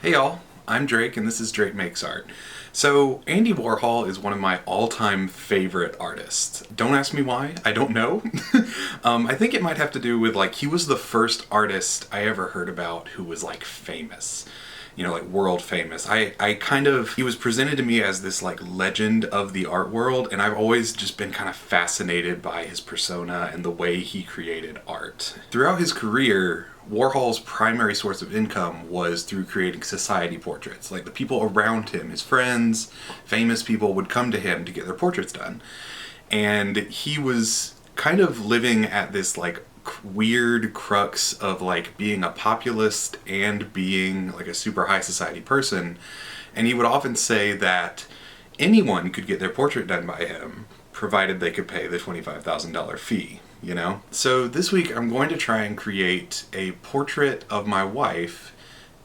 Hey y'all, I'm Drake and this is Drake Makes Art. So Andy Warhol is one of my all-time favorite artists. Don't ask me why, I don't know. I think it might have to do with he was the first artist I ever heard about who was famous. World famous. He was presented to me as this legend of the art world, and I've always just been kind of fascinated by his persona and the way he created art. Throughout his career, Warhol's primary source of income was through creating society portraits. The people around him, his friends, famous people would come to him to get their portraits done. And he was kind of living at this weird crux of being a populist and being a super high society person. And he would often say that anyone could get their portrait done by him provided they could pay the $25,000 fee, So this week I'm going to try and create a portrait of my wife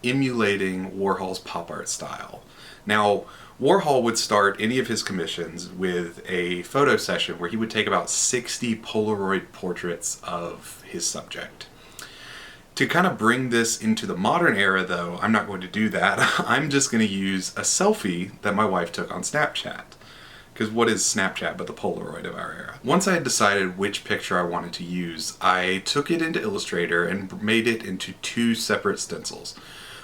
emulating Warhol's pop art style. Now, Warhol would start any of his commissions with a photo session where he would take about 60 Polaroid portraits of his subject. To kind of bring this into the modern era, though, I'm not going to do that. I'm just going to use a selfie that my wife took on Snapchat. Because what is Snapchat but the Polaroid of our era? Once I had decided which picture I wanted to use, I took it into Illustrator and made it into two separate stencils.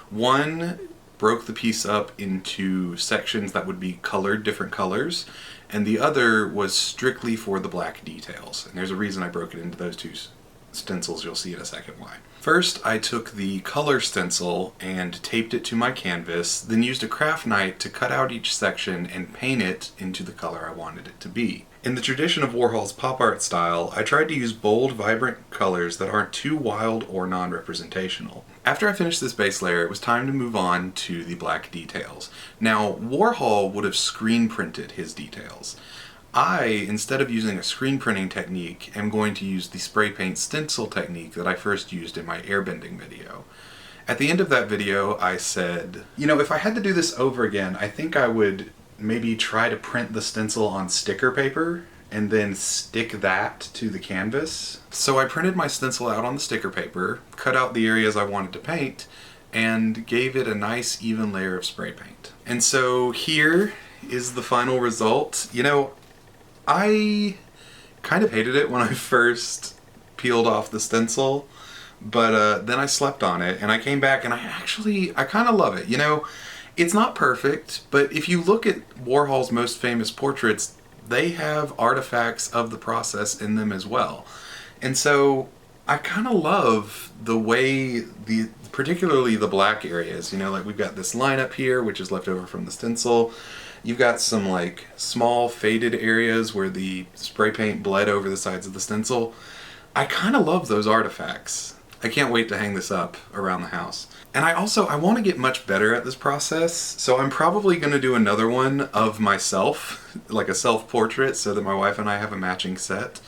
One broke the piece up into sections that would be colored different colors, and the other was strictly for the black details. And there's a reason I broke it into those two stencils. You'll see in a second why. First, I took the color stencil and taped it to my canvas, then used a craft knife to cut out each section and paint it into the color I wanted it to be. In the tradition of Warhol's pop art style, I tried to use bold, vibrant colors that aren't too wild or non-representational. After I finished this base layer, it was time to move on to the black details. Now, Warhol would have screen printed his details. I, instead of using a screen printing technique, am going to use the spray paint stencil technique that I first used in my airbending video. At the end of that video, I said, if I had to do this over again, I think I would maybe try to print the stencil on sticker paper and then stick that to the canvas. So I printed my stencil out on the sticker paper, cut out the areas I wanted to paint, and gave it a nice even layer of spray paint. And so here is the final result. I kind of hated it when I first peeled off the stencil, but then I slept on it and I came back and I kind of love it. It's not perfect, but if you look at Warhol's most famous portraits, they have artifacts of the process in them as well. And so I kind of love the way particularly the black areas, we've got this line up here, which is left over from the stencil. You've got some small faded areas where the spray paint bled over the sides of the stencil. I kind of love those artifacts. I can't wait to hang this up around the house. And I want to get much better at this process, so I'm probably going to do another one of myself, like a self-portrait, so that my wife and I have a matching set.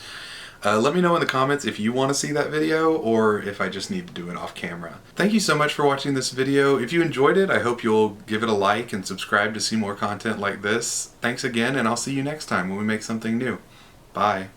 Let me know in the comments if you want to see that video, or if I just need to do it off camera. Thank you so much for watching this video. If you enjoyed it, I hope you'll give it a like and subscribe to see more content like this. Thanks again, and I'll see you next time when we make something new. Bye.